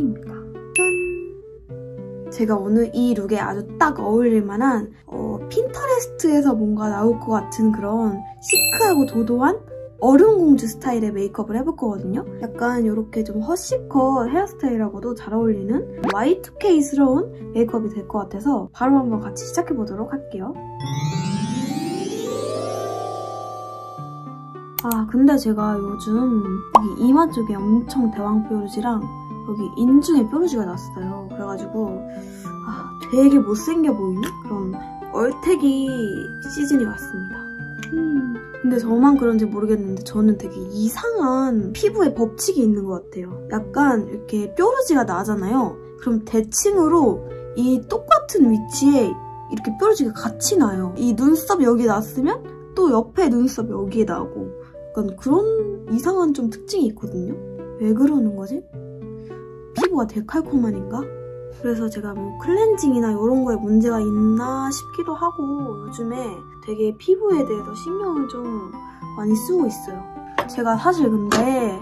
핑입니다. 짠! 제가 오늘 이 룩에 아주 딱 어울릴 만한 핀터레스트에서 뭔가 나올 것 같은 그런 시크하고 도도한 얼음공주 스타일의 메이크업을 해볼 거거든요. 약간 이렇게 좀 허쉬컷 헤어스타일하고도 잘 어울리는 Y2K스러운 메이크업이 될 것 같아서 바로 한번 같이 시작해보도록 할게요. 아, 근데 제가 요즘 여기 이마 쪽에 엄청 대왕 뾰루지랑 여기 인중에 뾰루지가 났어요. 그래가지고 되게 못생겨 보이는 그런 얼태기 시즌이 왔습니다. 근데 저만 그런지 모르겠는데 저는 되게 이상한 피부에 법칙이 있는 것 같아요. 약간 이렇게 뾰루지가 나잖아요. 그럼 대칭으로 이 똑같은 위치에 이렇게 뾰루지가 같이 나요. 이 눈썹 여기 났으면 또 옆에 눈썹 여기에 나고 약간 그런 이상한 좀 특징이 있거든요. 왜 그러는 거지? 피부가 데칼코마니인가? 그래서 제가 뭐 클렌징이나 이런 거에 문제가 있나 싶기도 하고 요즘에 되게 피부에 대해서 신경을 좀 많이 쓰고 있어요. 제가 사실 근데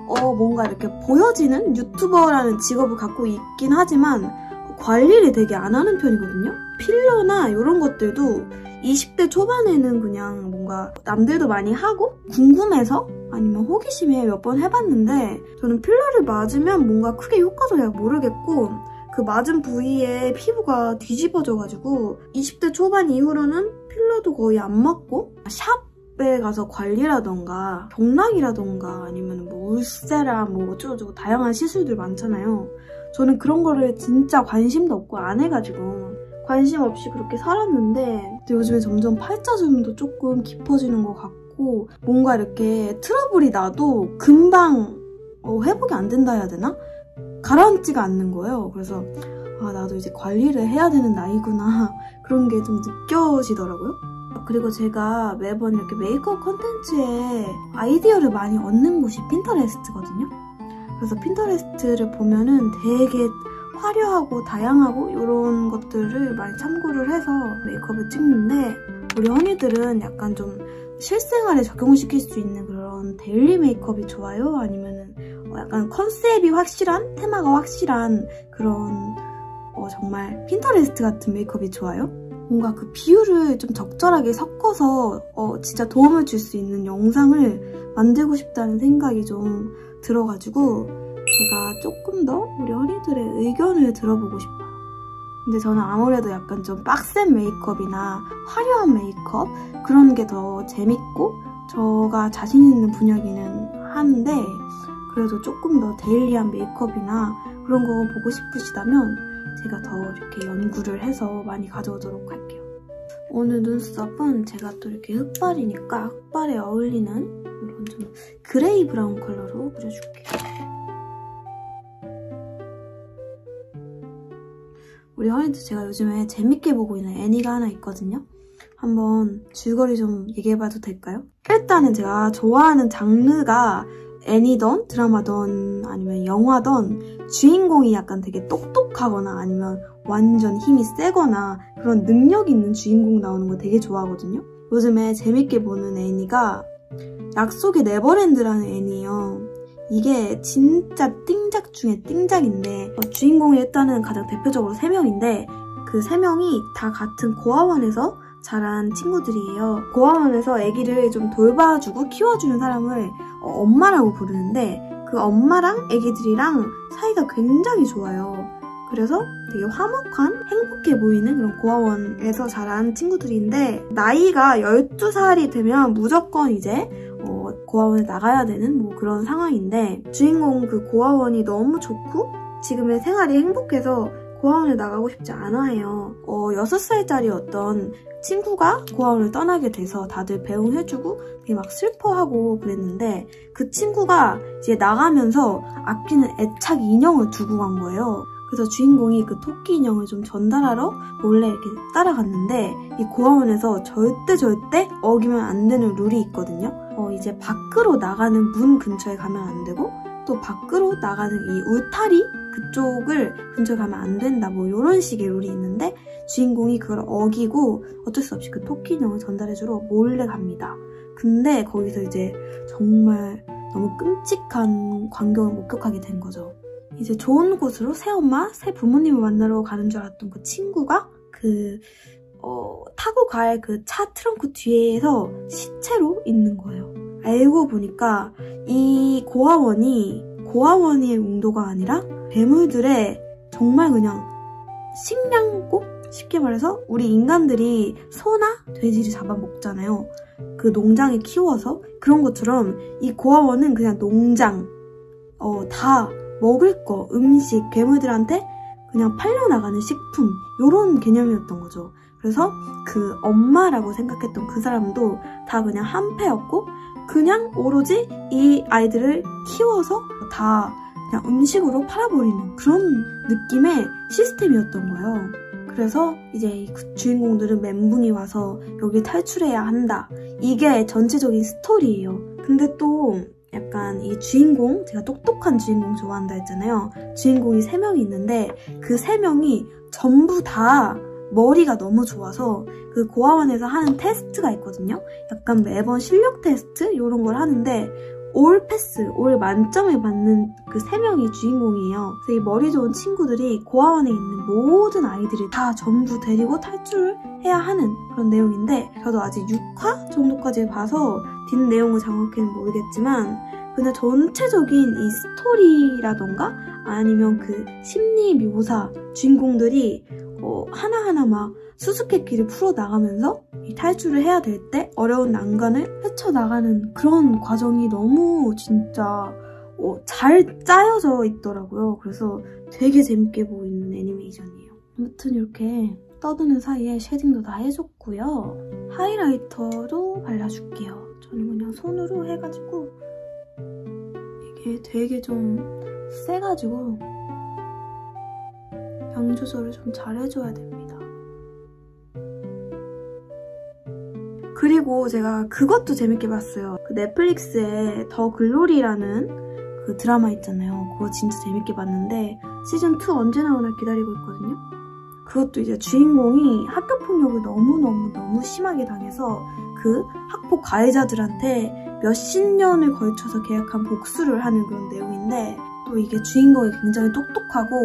뭔가 이렇게 보여지는 유튜버라는 직업을 갖고 있긴 하지만 관리를 되게 안 하는 편이거든요. 필러나 이런 것들도 20대 초반에는 그냥 뭔가 남들도 많이 하고 궁금해서 아니면 호기심에 몇 번 해봤는데 저는 필러를 맞으면 뭔가 크게 효과도 잘 모르겠고 그 맞은 부위에 피부가 뒤집어져가지고 20대 초반 이후로는 필러도 거의 안 맞고 샵에 가서 관리라던가 경락이라던가 아니면 뭐 울세라 뭐 어쩌고저쩌고 다양한 시술들 많잖아요. 저는 그런 거를 진짜 관심도 없고 안 해가지고 관심 없이 그렇게 살았는데 요즘에 점점 팔자주름도 조금 깊어지는 것 같고 뭔가 이렇게 트러블이 나도 금방 회복이 안 된다 해야 되나? 가라앉지가 않는 거예요. 그래서 나도 이제 관리를 해야 되는 나이구나 그런 게 좀 느껴지더라고요. 그리고 제가 매번 이렇게 메이크업 콘텐츠에 아이디어를 많이 얻는 곳이 핀터레스트거든요. 그래서 핀터레스트를 보면은 되게 화려하고 다양하고 이런 것들을 많이 참고를 해서 메이크업을 찍는데 우리 언니들은 약간 좀 실생활에 적용시킬 수 있는 그런 데일리 메이크업이 좋아요? 아니면은 약간 컨셉이 확실한, 테마가 확실한 그런 정말 핀터레스트 같은 메이크업이 좋아요? 뭔가 그 비율을 좀 적절하게 섞어서 진짜 도움을 줄 수 있는 영상을 만들고 싶다는 생각이 좀 들어가지고 제가 조금 더 우리 언니들의 의견을 들어보고 싶어요. 근데 저는 아무래도 약간 좀 빡센 메이크업이나 화려한 메이크업 그런 게 더 재밌고 저가 자신 있는 분야기는 하는데 그래도 조금 더 데일리한 메이크업이나 그런 거 보고 싶으시다면 제가 더 이렇게 연구를 해서 많이 가져오도록 할게요. 오늘 눈썹은 제가 또 이렇게 흑발이니까 흑발에 어울리는 이런 좀 그레이 브라운 컬러로 그려줄게요. 우리 허니도 제가 요즘에 재밌게 보고 있는 애니가 하나 있거든요. 한번 줄거리 좀 얘기해봐도 될까요? 일단은 제가 좋아하는 장르가 애니던, 드라마던, 아니면 영화던 주인공이 약간 되게 똑똑하거나 아니면 완전 힘이 세거나 그런 능력 있는 주인공 나오는 거 되게 좋아하거든요. 요즘에 재밌게 보는 애니가 약속의 네버랜드라는 애니예요. 이게 진짜 띵작 중에 띵작인데 주인공이 일단은 가장 대표적으로 3명인데 그 3명이 다 같은 고아원에서 자란 친구들이에요. 고아원에서 아기를 좀 돌봐주고 키워주는 사람을 엄마라고 부르는데 그 엄마랑 아기들이랑 사이가 굉장히 좋아요. 그래서 되게 화목한 행복해 보이는 그런 고아원에서 자란 친구들인데 나이가 12살이 되면 무조건 이제 고아원에 나가야 되는 뭐 그런 상황인데 주인공 그 고아원이 너무 좋고 지금의 생활이 행복해서 고아원에 나가고 싶지 않아 해요. 6살짜리 어떤 친구가 고아원을 떠나게 돼서 다들 배웅해주고 되게 막 슬퍼하고 그랬는데 그 친구가 이제 나가면서 아끼는 애착 인형을 두고 간 거예요. 그래서 주인공이 그 토끼 인형을 좀 전달하러 몰래 이렇게 따라갔는데 이 고아원에서 절대 어기면 안 되는 룰이 있거든요. 이제 밖으로 나가는 문 근처에 가면 안 되고 또 밖으로 나가는 이 울타리 그쪽을 근처에 가면 안 된다 뭐 이런 식의 룰이 있는데 주인공이 그걸 어기고 어쩔 수 없이 그 토끼 인형을 전달해주러 몰래 갑니다. 근데 거기서 이제 정말 너무 끔찍한 광경을 목격하게 된 거죠. 이제 좋은 곳으로 새엄마, 새 부모님을 만나러 가는 줄 알았던 그 친구가 타고 갈 그 차 트렁크 뒤에서 시체로 있는 거예요. 알고 보니까 이 고아원의 용도가 아니라 괴물들의 정말 그냥 식량고? 쉽게 말해서 우리 인간들이 소나 돼지를 잡아먹잖아요. 그 농장에 키워서. 그런 것처럼 이 고아원은 그냥 농장, 다 먹을 거, 음식, 괴물들한테 그냥 팔려나가는 식품, 이런 개념이었던 거죠. 그래서 그 엄마라고 생각했던 그 사람도 다 그냥 한패였고, 그냥 오로지 이 아이들을 키워서 다 그냥 음식으로 팔아버리는 그런 느낌의 시스템이었던 거예요. 그래서 이제 이 주인공들은 멘붕이 와서 여기 탈출해야 한다. 이게 전체적인 스토리예요. 근데 또 약간 이 주인공, 제가 똑똑한 주인공 좋아한다 했잖아요. 주인공이 3명이 있는데 그 3명이 전부 다 머리가 너무 좋아서 그 고아원에서 하는 테스트가 있거든요. 약간 매번 실력 테스트 이런 걸 하는데 올 패스, 올 만점을 받는 그 3명이 주인공이에요. 그래서 이 머리 좋은 친구들이 고아원에 있는 모든 아이들을 다 전부 데리고 탈출을 해야 하는 그런 내용인데, 저도 아직 6화 정도까지 봐서 뒷 내용을 정확히는 모르겠지만 그냥 전체적인 이 스토리라던가 아니면 그 심리 묘사, 주인공들이 하나하나 막 수수께끼를 풀어나가면서 이 탈출을 해야 될 때 어려운 난관을 헤쳐나가는 그런 과정이 너무 진짜 잘 짜여져 있더라고요. 그래서 되게 재밌게 보이는 애니메이션이에요. 아무튼 이렇게 떠드는 사이에 쉐딩도 다 해줬고요. 하이라이터도 발라줄게요. 저는 그냥 손으로 해가지고 이게 되게 좀 세가지고 양 조절을 좀 잘 해줘야 됩니다. 그리고 제가 그것도 재밌게 봤어요. 그 넷플릭스에 더 글로리라는 그 드라마 있잖아요. 그거 진짜 재밌게 봤는데 시즌2 언제 나오나 기다리고 있거든요. 그것도 이제 주인공이 학교폭력을 너무 심하게 당해서 그 학폭 가해자들한테 몇십 년을 걸쳐서 계약한 복수를 하는 그런 내용인데, 또 이게 주인공이 굉장히 똑똑하고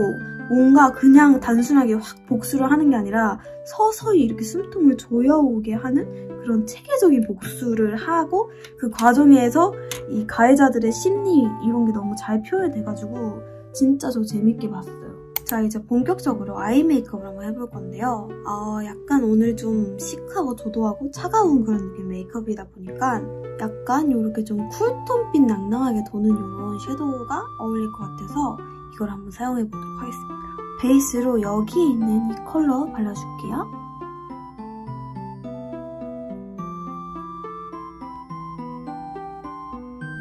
뭔가 그냥 단순하게 확 복수를 하는 게 아니라 서서히 이렇게 숨통을 조여오게 하는 그런 체계적인 복수를 하고, 그 과정에서 이 가해자들의 심리 이런 게 너무 잘 표현돼가지고 진짜 저 재밌게 봤어요. 자, 이제 본격적으로 아이 메이크업을 한번 해볼 건데요. 약간 오늘 좀 시크하고 도도하고 차가운 그런 느낌 메이크업이다 보니까 약간 이렇게 좀 쿨톤빛 낭낭하게 도는 이런 섀도우가 어울릴 것 같아서 이걸 한번 사용해보도록 하겠습니다. 베이스로 여기에 있는 이 컬러 발라줄게요.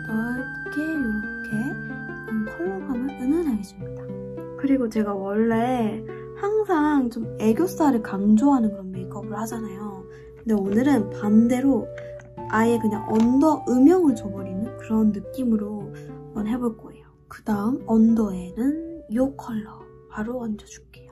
넓게 이렇게 컬러감을 은은하게 줍니다. 그리고 제가 원래 항상 좀 애교살을 강조하는 그런 메이크업을 하잖아요. 근데 오늘은 반대로 아예 그냥 언더 음영을 줘버리는 그런 느낌으로 한번 해볼 거예요. 그 다음 언더에는 이 컬러 바로 얹어줄게요.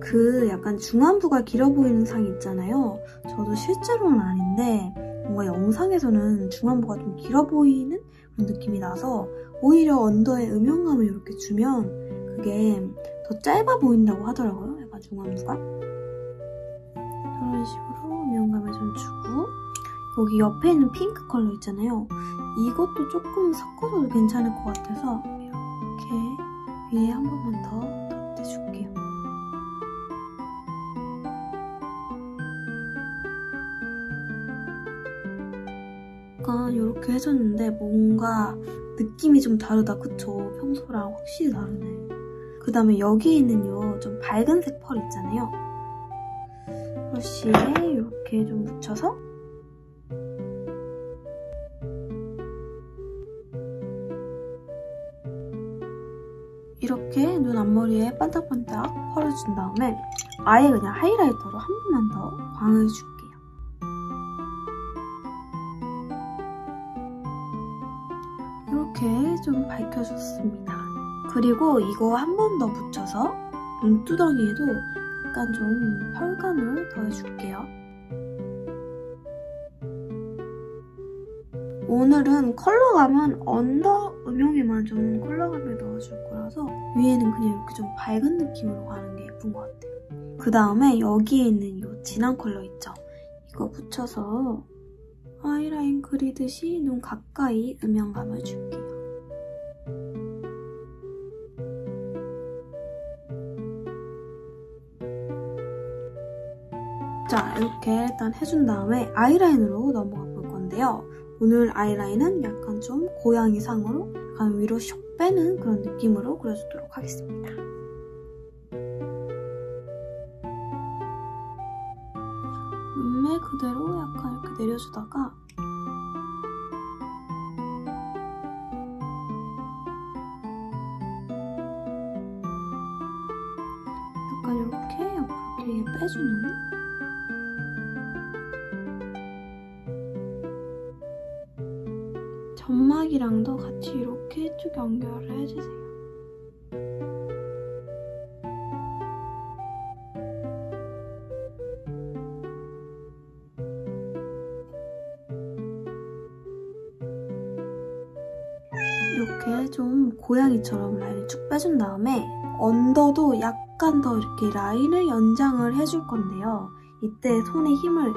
그 약간 중안부가 길어 보이는 상 있잖아요. 저도 실제로는 아닌데 뭔가 영상에서는 중안부가 좀 길어 보이는 그런 느낌이 나서 오히려 언더에 음영감을 이렇게 주면 그게 더 짧아 보인다고 하더라고요. 약간 중안부가. 이런 식으로 음영감을 좀 주고, 여기 옆에 있는 핑크 컬러 있잖아요. 이것도 조금 섞어줘도 괜찮을 것 같아서 이렇게 위에 한 번만 더 덧대줄게요. 약간 이렇게 해줬는데 뭔가 느낌이 좀 다르다, 그쵸? 평소랑 확실히 다르네. 그 다음에 여기 있는 요 좀 밝은색 펄 있잖아요. 브러쉬에 이렇게 좀 묻혀서 이렇게 눈 앞머리에 반짝반짝 펄을 준 다음에 아예 그냥 하이라이터로 한 번만 더 광을 줄게요. 이렇게 좀 밝혀줬습니다. 그리고 이거 한 번 더 묻혀서 눈두덩이에도 약간 좀 펄감을 더해줄게요. 오늘은 컬러감은 언더 음영에만 좀 컬러감을 넣어줄 거라서 위에는 그냥 이렇게 좀 밝은 느낌으로 가는 게 예쁜 것 같아요. 그 다음에 여기에 있는 이 진한 컬러 있죠? 이거 붙여서 아이라인 그리듯이 눈 가까이 음영감을 줄게요. 자, 이렇게 일단 해준 다음에 아이라인으로 넘어가 볼 건데요. 오늘 아이라인은 약간 좀 고양이상으로 약간 위로 슉 빼는 그런 느낌으로 그려주도록 하겠습니다. 눈매 그대로 약간 이렇게 내려주다가 약간 이렇게 옆으로 길게 빼주는 점막이랑도 같이 이렇게 쭉 연결을 해주세요. 이렇게 좀 고양이처럼 라인을 쭉 빼준 다음에 언더도 약간 더 이렇게 라인을 연장을 해줄 건데요. 이때 손에 힘을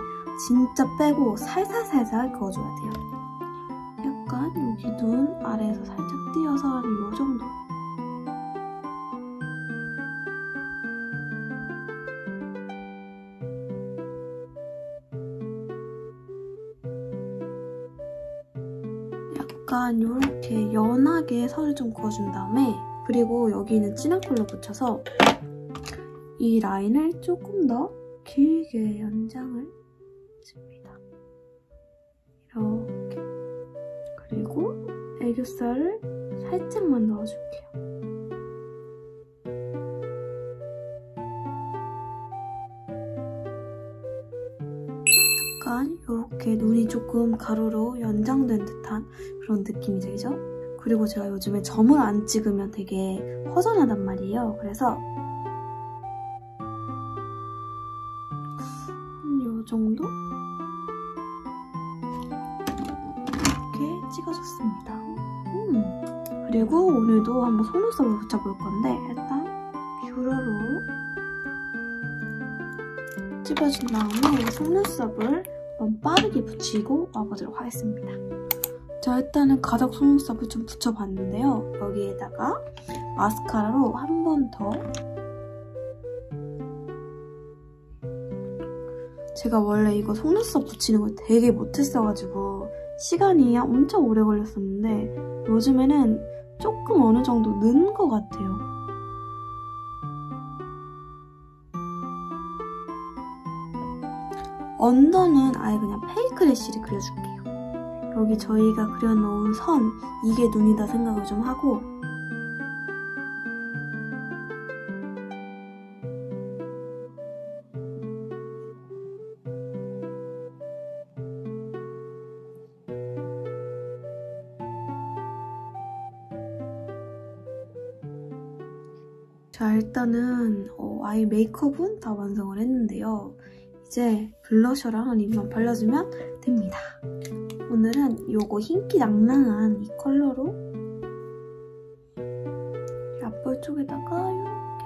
진짜 빼고 살살살살 그어줘야 돼요. 약간 여기 눈 아래에서 살짝 띄어서 한 이 정도. 약간 이렇게 연하게 선을 좀 그어준 다음에 그리고 여기는 진한 컬러 붙여서 이 라인을 조금 더 길게 연장을 해줍니다. 이렇게. 그리고 애교살을 살짝만 넣어줄게요. 약간 이렇게 눈이 조금 가로로 연장된 듯한 그런 느낌이죠, 그죠? 그리고 제가 요즘에 점을 안 찍으면 되게 허전하단 말이에요. 그래서 한 요 정도? 이렇게 찍어줬습니다. 그리고 오늘도 한번 속눈썹을 붙여볼 건데 일단 뷰러로 찝어준 다음에 속눈썹을 한번 빠르게 붙이고 와보도록 하겠습니다. 자, 일단은 가닥 속눈썹을 좀 붙여봤는데요. 여기에다가 마스카라로 한 번 더. 제가 원래 이거 속눈썹 붙이는 걸 되게 못했어가지고 시간이 엄청 오래 걸렸었는데 요즘에는 조금 어느 정도 는 것 같아요. 언더는 아예 그냥 페이크 래쉬를 그려줄게요. 여기 저희가 그려놓은 선, 이게 눈이다 생각을 좀 하고 자, 일단은 아이 메이크업은 다 완성을 했는데요. 이제 블러셔랑 립만 발라주면 됩니다. 오늘은 요거 흰기 낭낭한 이 컬러로 앞볼 쪽에다가 이렇게.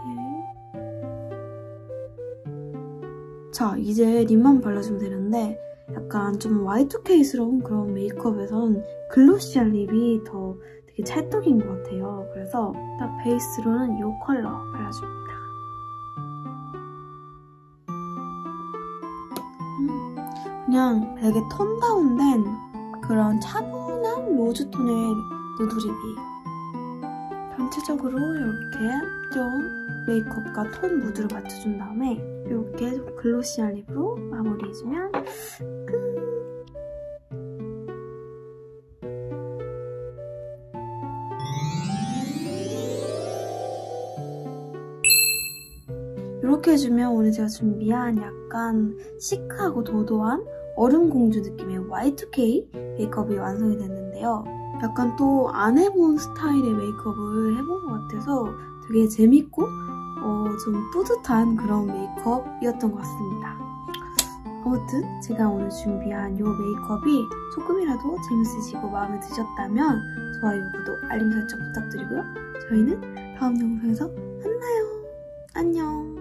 자, 이제 립만 발라주면 되는데 약간 좀 Y2K스러운 그런 메이크업에선 글로시한 립이 더 되게 찰떡인 것 같아요. 그래서 딱 베이스로는 이 컬러 발라줍니다. 그냥 되게 톤 다운된 그런 차분한 로즈톤의 누드립이에요. 전체적으로 이렇게 좀 메이크업과 톤 무드를 맞춰준 다음에 이렇게 좀 글로시한 립으로 마무리해주면 끝! 이렇게 해주면 오늘 제가 준비한 약간 시크하고 도도한 얼음공주 느낌의 Y2K 메이크업이 완성이 됐는데요. 약간 또 안 해본 스타일의 메이크업을 해본 것 같아서 되게 재밌고 좀 뿌듯한 그런 메이크업이었던 것 같습니다. 아무튼 제가 오늘 준비한 이 메이크업이 조금이라도 재밌으시고 마음에 드셨다면 좋아요, 구독, 알림 설정 부탁드리고요. 저희는 다음 영상에서 만나요. 안녕.